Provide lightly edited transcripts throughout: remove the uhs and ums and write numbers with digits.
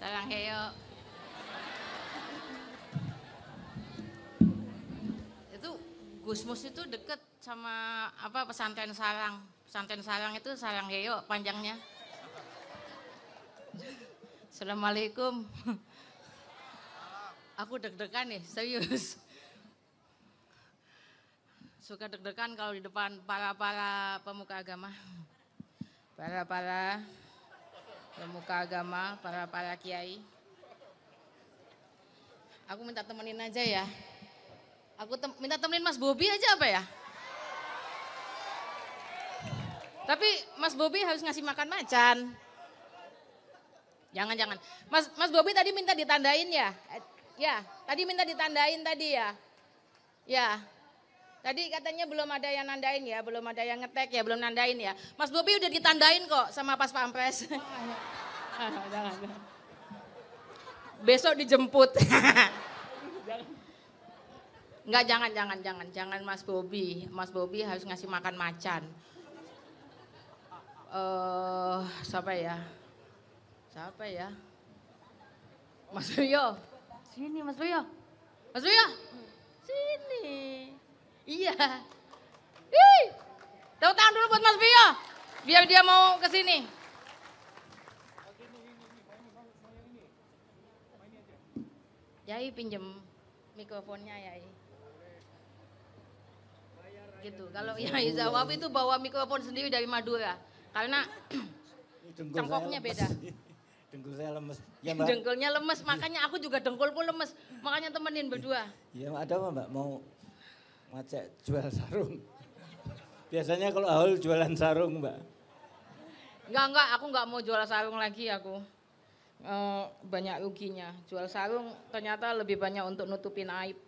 Sarangheyo. Itu Gusmus itu deket sama apa pesantren Sarang. Pesantren Sarang itu Sarangheyo panjangnya. Assalamualaikum. Aku deg-degan nih, serius. Suka deg-degan kalau di depan para pemuka agama. Para pemuka agama, para kiai. Aku minta temenin aja ya. Aku minta temenin Mas Bobi aja apa ya? Tapi Mas Bobi harus ngasih makan macan. Jangan. Mas Bobi tadi minta ditandain ya? Ya, tadi minta ditandain tadi ya. Ya. Tadi katanya belum ada yang nandain ya, belum ada yang ngetek ya, belum nandain ya. Mas Bobi udah ditandain kok sama Pas Pampres. Jangan. Besok dijemput. Enggak, jangan Mas Bobi. Mas Bobi harus ngasih makan macan. Siapa ya? Mas Rio. Sini Mas Rio. Sini. Iya. Tepuk tangan dulu buat Mas Rio. Biar dia mau ke sini. Yai pinjem mikrofonnya Yai. Gitu. Kalau Yai Zawab itu bawa mikrofon sendiri dari Madura. Karena cangkoknya beda. Dengkul saya lemes. Ya, Mbak. Dengkulnya lemes, makanya aku juga dengkulku lemes. Makanya temenin berdua. Iya, ada apa Mbak? Mau ngajak jual sarung? Biasanya kalau Aul jualan sarung Mbak. Enggak, aku enggak mau jual sarung lagi aku. Banyak ruginya. Jual sarung ternyata lebih banyak untuk nutupin aib.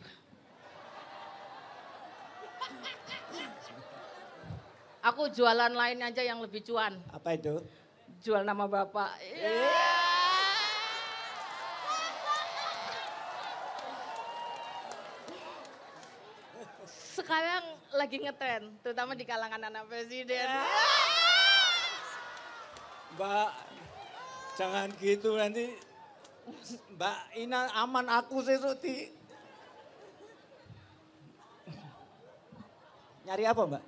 Aku jualan lain aja yang lebih cuan. Apa itu? Jual nama bapak. Sekarang lagi ngetren, terutama di kalangan anak presiden. Mbak, jangan gitu nanti. Mbak Ina aman aku sesuti. Nyari apa Mbak?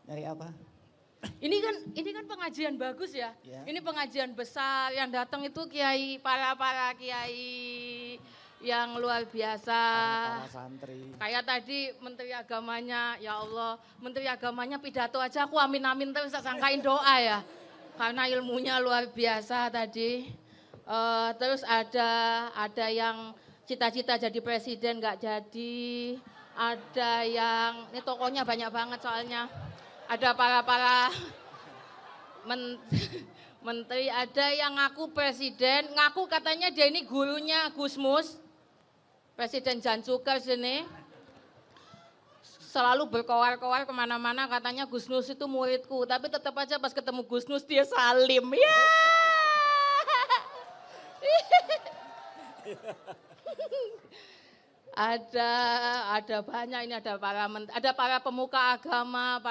Nyari apa? Ini kan pengajian bagus ya. Ya. Ini pengajian besar yang datang itu kiai para kiai yang luar biasa. Para santri. Kayak tadi Menteri Agamanya, ya Allah, Menteri Agamanya pidato aja aku amin terus sangkain doa ya. Karena ilmunya luar biasa tadi. Terus ada yang cita-cita jadi presiden nggak jadi. Ada yang, ini tokonya banyak banget soalnya. Ada para menteri, ada yang ngaku presiden, ngaku katanya dia ini gurunya Gusmus, Presiden Jan Sukar sini. Selalu berkoar-koar kemana-mana katanya Gusmus itu muridku, tapi tetap aja pas ketemu Gusmus dia salim. Ya. Ada banyak ini, ada para pemuka agama,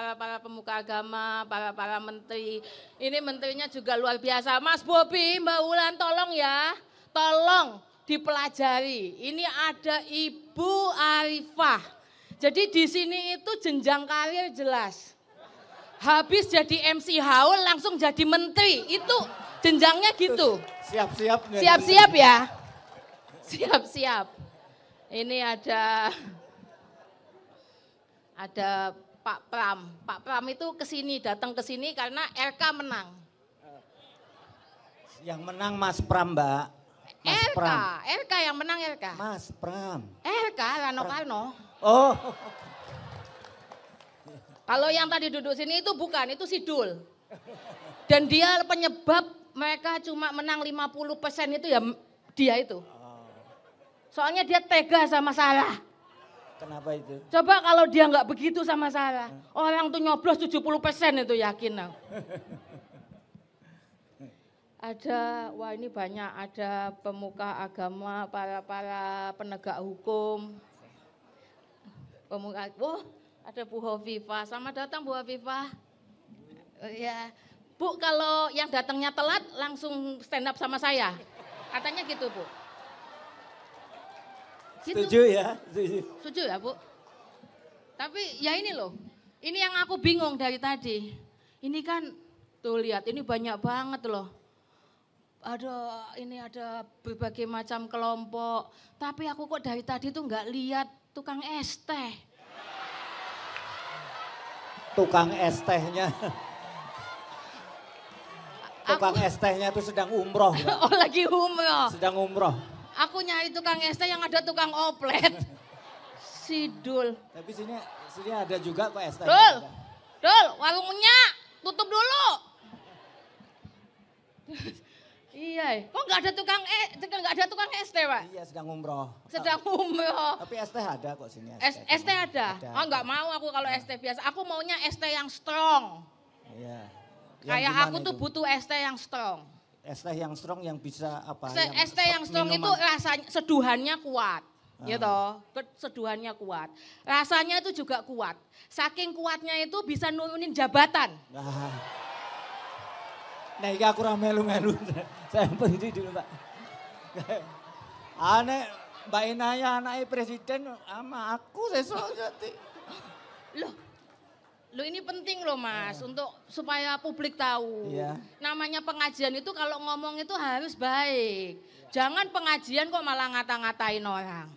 para menteri. Ini menterinya juga luar biasa. Mas Bobi, Mbak Wulan tolong ya. Tolong dipelajari. Ini ada Ibu Arifah. Jadi di sini itu jenjang karir jelas. Habis jadi MC Haul langsung jadi menteri. Itu jenjangnya gitu. Siap-siap. Siap-siap ya. Siap-siap. Ini ada Pak Pram. Pak Pram itu datang ke sini karena RK menang. Yang menang Mas Pram, Mbak. Mas Pram. RK yang menang RK. Mas Pram. RK Rano Karno. Oh. Kalau yang tadi duduk sini itu bukan, itu Sidul. Dan dia penyebab mereka cuma menang 50% itu ya dia itu. Soalnya dia tega sama Sarah. Kenapa itu? Coba kalau dia nggak begitu sama Sarah. Orang tuh nyoblos 70% itu yakin. Wah ini banyak, ada pemuka agama, para penegak hukum. Ada Bu Hovifah. Selamat datang Bu Hovifah. Ya, Bu kalau yang datangnya telat langsung stand up sama saya. Katanya gitu, Bu. Gitu. Setuju ya? Setuju. Setuju ya, Bu? Tapi ya ini loh, ini yang aku bingung dari tadi. Ini kan, tuh lihat, ini banyak banget loh. Ini ada berbagai macam kelompok. Tapi aku kok dari tadi tuh nggak lihat tukang es teh. Tukang es tehnya. Tukang es tehnya itu sedang umroh. Mbak. Oh lagi umroh. Sedang umroh. Aku nyari tukang es teh yang ada tukang oplet. Sidul. Tapi sini ada juga kok es teh. Dul, warungnya tutup dulu. Iya, kok nggak ada tukang es teh, Pak? Iya, sedang umroh. Sedang umroh. Tapi es teh ada kok sini. Es teh ada? Oh nggak mau aku kalau es teh biasa. Aku maunya es teh yang strong. Iya. Kayak aku tuh butuh es teh yang strong. Es teh yang strong yang bisa apa? Es teh yang strong itu rasanya, seduhannya kuat. Gitu, seduhannya kuat. Rasanya itu juga kuat. Saking kuatnya itu bisa nurunin jabatan. Nah, iki aku ora melu-melu. Saya benci dulu, Pak. Aneh, Mbak Inaya anaknya presiden sama aku sesuk jadi. Loh ini penting loh Mas, untuk supaya publik tahu. Iya. Namanya pengajian itu kalau ngomong itu harus baik. Jangan pengajian kok malah ngata-ngatain orang.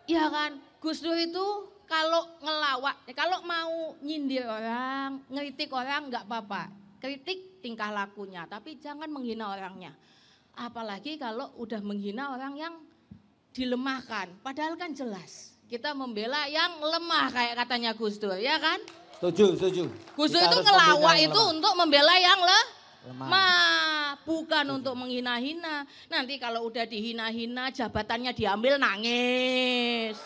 Iya kan, Gus Dur itu kalau ngelawak, kalau mau nyindir orang, ngeritik orang nggak apa-apa. Kritik tingkah lakunya, tapi jangan menghina orangnya. Apalagi kalau udah menghina orang yang dilemahkan. Padahal kan jelas, kita membela yang lemah kayak katanya Gus Dur, ya kan? Setuju. Gus Dur itu ngelawak itu untuk membela yang lemah, bukan untuk menghina-hina. Nanti kalau udah dihina-hina, jabatannya diambil nangis.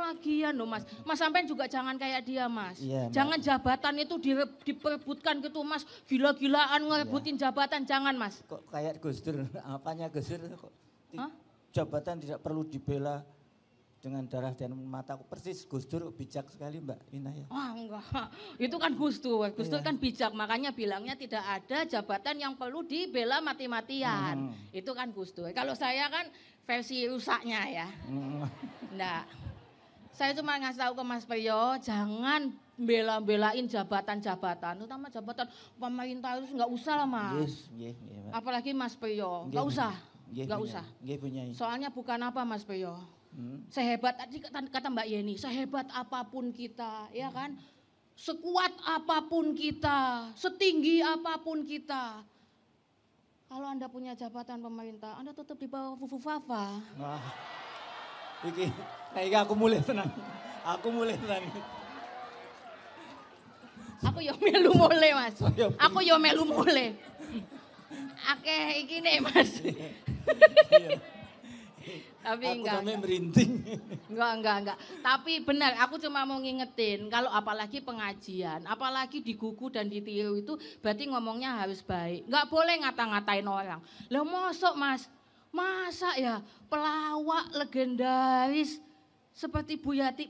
Lagian loh Mas, Mas sampean juga jangan kayak dia Mas. Iya, jangan jabatan itu diperebutkan gitu Mas, gila-gilaan ngerebutin jabatan, jangan Mas. Kok kayak Gus Dur, apanya Gus Dur kok jabatan tidak perlu dibela dengan darah dan mataku. Persis Gus Dur bijak sekali Mbak Inaya. Wah enggak, itu kan Gus Dur kan bijak, makanya bilangnya tidak ada jabatan yang perlu dibela mati-matian. Itu kan Gus Dur. Kalau saya kan versi rusaknya ya. Enggak. Saya cuma ngasih tahu ke Mas Priyo, jangan bela-belain jabatan-jabatan, terutama jabatan pemerintah itu nggak usah lah Mas. Yes, apalagi Mas Priyo, nggak usah. Soalnya bukan apa Mas Priyo. Sehebat tadi kata Mbak Yeni, sehebat apapun kita, ya kan? Sekuat apapun kita, setinggi apapun kita. Kalau Anda punya jabatan pemerintah, Anda tetap di bawah Fufu Fafa. Iki aku mulai senang. Aku yo melu mulai Mas. Aku yo melu mulai. Akeh iki nih Mas. Tapi aku enggak. Merinding. Enggak. Tapi benar, aku cuma mau ngingetin kalau apalagi pengajian, apalagi digugu dan ditiru itu berarti ngomongnya harus baik. Enggak boleh ngata-ngatain orang. Lah mosok Mas, masa ya pelawak legendaris seperti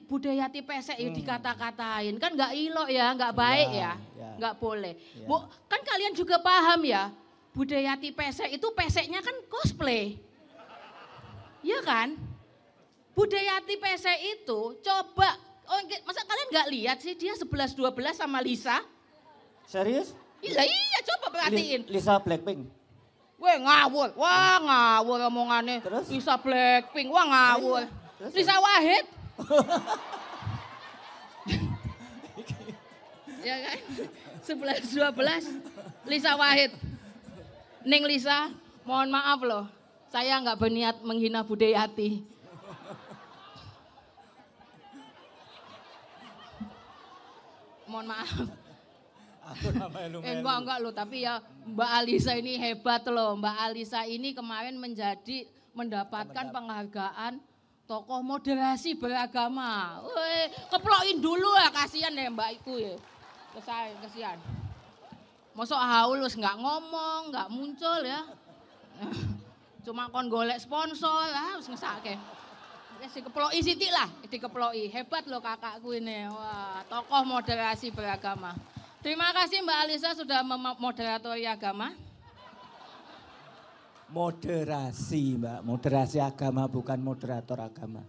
Budayati Pesek dikata-katain. Kan enggak ilok ya, enggak baik ya. Enggak boleh. Bu, kan kalian juga paham ya, Budayati Pesek itu peseknya kan cosplay. Iya kan? Budayati Pesek itu coba, masa kalian nggak lihat sih dia 11-12 sama Lisa? Serius? Iya coba perhatiin. Lisa Blackpink? Wah ngawur omongannya. Terus? Lisa Blackpink, wah ngawur. Terus? Lisa Wahid. Ya kan? 11-12 Lisa Wahid. Ning Lisa, mohon maaf loh. Saya nggak berniat menghina Budayati. Mohon maaf. Enggak loh, tapi ya Mbak Alisa ini hebat loh. Mbak Alisa ini kemarin mendapatkan penghargaan tokoh moderasi beragama. Woi, keplokin dulu ya, kasihan ya Mbak itu ya. Kasihan. Mosok haul wis nggak ngomong, nggak muncul ya. Cuma kon golek sponsor lah, harus ngesake. Wis dikeploki sithik lah, dikeploki. Hebat loh kakakku ini. Wah, tokoh moderasi beragama. Terima kasih Mbak Alisa sudah memoderatori agama. Moderasi Mbak, moderasi agama bukan moderator agama.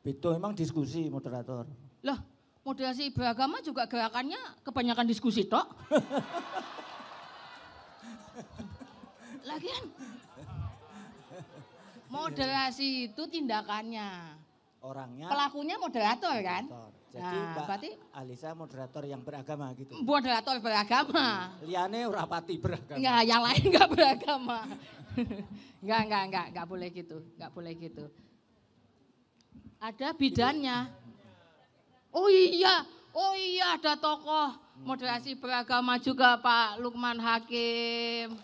Itu memang diskusi moderator. Loh, moderasi beragama juga gerakannya kebanyakan diskusi tok. Lagian moderasi itu tindakannya. Orangnya pelakunya moderator kan? Jadi Nah, Mbak berarti Alisa moderator yang beragama gitu. moderator beragama. Liane ora pati beragama. Enggak, yang lain enggak beragama. Enggak boleh gitu, enggak boleh gitu. Ada bidannya. Oh iya ada tokoh moderasi beragama juga Pak Lukman Hakim.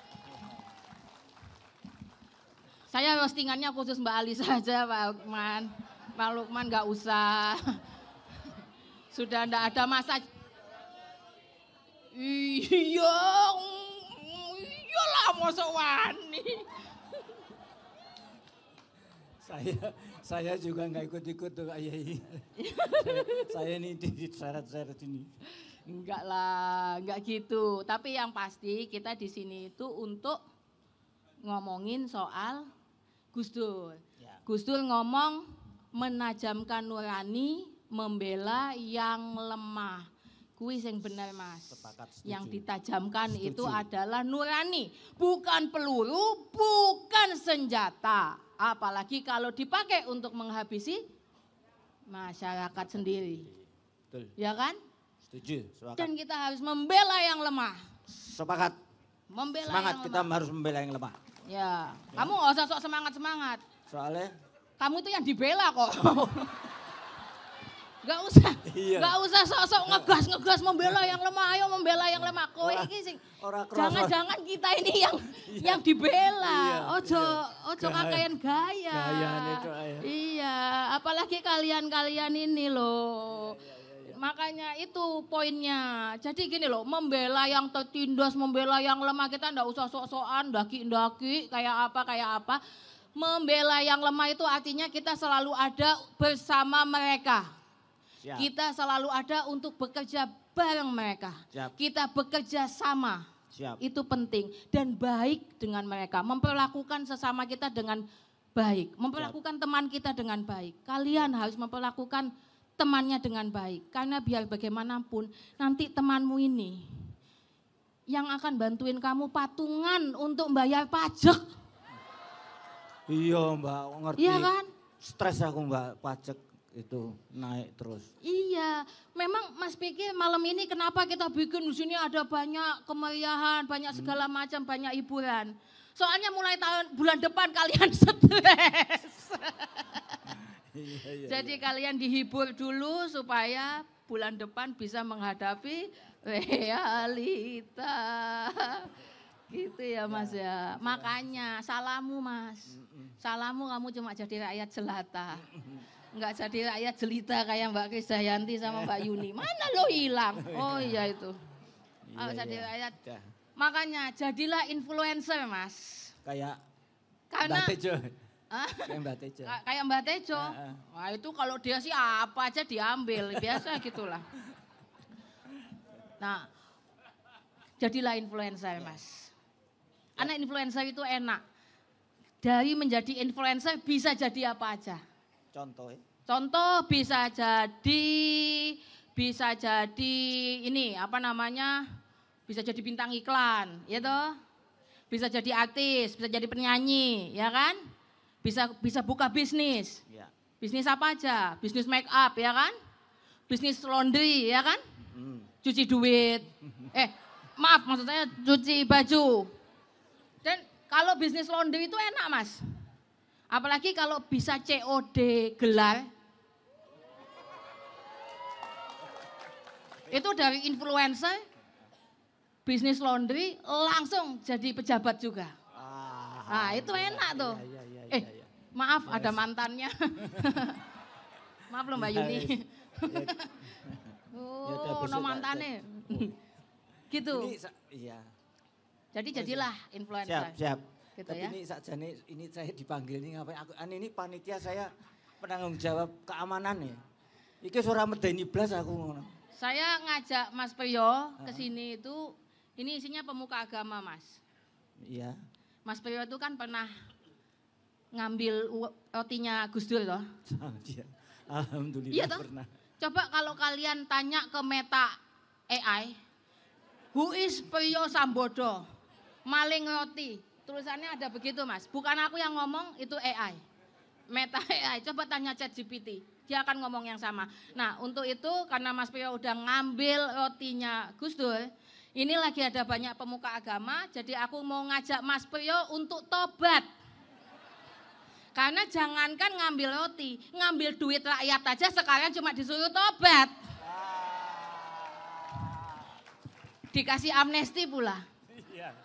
Saya roastingannya khusus Mbak Alisa saja Pak Lukman. Pak Lukman nggak usah. Sudah ndak ada masa. Iyalah masa wani. Saya juga nggak ikut-ikut tuh Kak Yai. saya ini di syarat-syarat ini. Enggak lah, enggak gitu. Tapi yang pasti kita di sini itu untuk ngomongin soal Gus Dur. Ya. Gus Dur ngomong menajamkan nurani, membela yang lemah. Kuwi sing bener Mas. Sepakat, setuju. Yang ditajamkan Setuju. itu adalah nurani, bukan peluru, bukan senjata. Apalagi kalau dipakai untuk menghabisi masyarakat sendiri. Betul. Ya kan? Setuju, sepakat. Dan kita harus membela yang lemah. Sepakat. Membela Semangat yang kita lemah. harus membela yang lemah. Ya, kamu nggak usah sok semangat-semangat. Soalnya Kamu itu yang dibela kok. Gak usah, Iya. gak usah sok-sok ngegas membela yang lemah, ayo membela yang lemah. Kowe iki sing jangan-jangan kita ini yang dibela. Iya, Ojo Gaya. kakean gaya. Gayane tok, ayo. Iya, apalagi kalian-kalian ini loh. Makanya itu poinnya. Jadi gini loh, membela yang tertindas, membela yang lemah, kita ndak usah sok-sokan, daki-daki kayak apa. Membela yang lemah itu artinya kita selalu ada bersama mereka. Siap. Kita selalu ada untuk bekerja bareng mereka. Siap. Kita bekerja sama. Siap. Itu penting dan baik dengan mereka. Memperlakukan sesama kita dengan baik. Memperlakukan teman kita dengan baik. Kalian harus memperlakukan temannya dengan baik. Karena biar bagaimanapun nanti temanmu ini yang akan bantuin kamu patungan untuk bayar pajak. Iya Mbak, ngerti. Iya kan? Stres aku Mbak, pajak itu naik terus. Iya, memang Mas pikir malam ini kenapa kita bikin di sini ada banyak kemeriahan, banyak segala macam, banyak hiburan. Soalnya mulai bulan depan kalian stres. Iya. Jadi kalian dihibur dulu supaya bulan depan bisa menghadapi realita. Gitu ya Mas ya. Makanya salamu Mas. Salamu kamu cuma jadi rakyat jelata. Enggak jadi rakyat jelita kayak Mbak Krisdayanti sama Mbak Yuni. Mana lo hilang? Oh iya itu. Kalau jadi rakyat. Dah. Makanya jadilah influencer Mas. Kayak Karena Mbak Tejo. Hah? Kayak Mbak Tejo. Kayak Mbak Tejo. Wah itu kalau dia sih apa aja diambil. Biasa gitulah. Nah, jadilah influencer Mas. Anak influencer itu enak. Dari menjadi influencer bisa jadi apa aja. Contoh ya. Contoh bisa jadi ini apa namanya? Bisa jadi bintang iklan, ya toh? Bisa jadi artis, bisa jadi penyanyi, ya kan? Bisa buka bisnis. Ya. Bisnis apa aja? Bisnis make up, ya kan? Bisnis laundry, ya kan? Cuci duit. Maaf maksud saya cuci baju. Dan kalau bisnis laundry itu enak Mas. Apalagi kalau bisa COD gelar. Itu dari influencer, bisnis laundry langsung jadi pejabat juga. Nah itu enak tuh. Iya. Maaf ada mantannya. Maaf loh Mbak Yuni. No mantannya. Gitu. Iya. Jadi jadilah influencer. Siap. Gitu Tapi ya. ini sakjane ini saya dipanggil nih ngapain? Ini panitia saya penanggung jawab keamanan ya. Iki ora medeni blas aku ngono. Saya ngajak Mas Priyo ke sini itu, ini isinya pemuka agama, Mas. Iya. Mas Priyo itu kan pernah ngambil rotinya Gus Dur toh. Iya. Alhamdulillah Iya toh? pernah. Coba kalau kalian tanya ke Meta AI, who is Priyo Sambodo? Maling roti. Tulisannya ada begitu, Mas. Bukan aku yang ngomong, itu AI. Meta AI, coba tanya ChatGPT. Dia akan ngomong yang sama. Nah, untuk itu karena Mas Priyo udah ngambil rotinya Gus Dur, ini lagi ada banyak pemuka agama, jadi aku mau ngajak Mas Priyo untuk tobat. Karena jangankan ngambil roti, ngambil duit rakyat aja sekarang cuma disuruh tobat. Dikasih amnesti pula.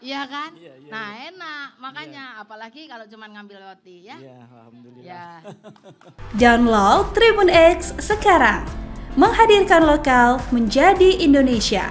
Iya kan? Iya, iya, nah enak, makanya apalagi kalau cuma ngambil roti ya. Iya, alhamdulillah. Ya. Download Tribun X sekarang. Menghadirkan lokal menjadi Indonesia.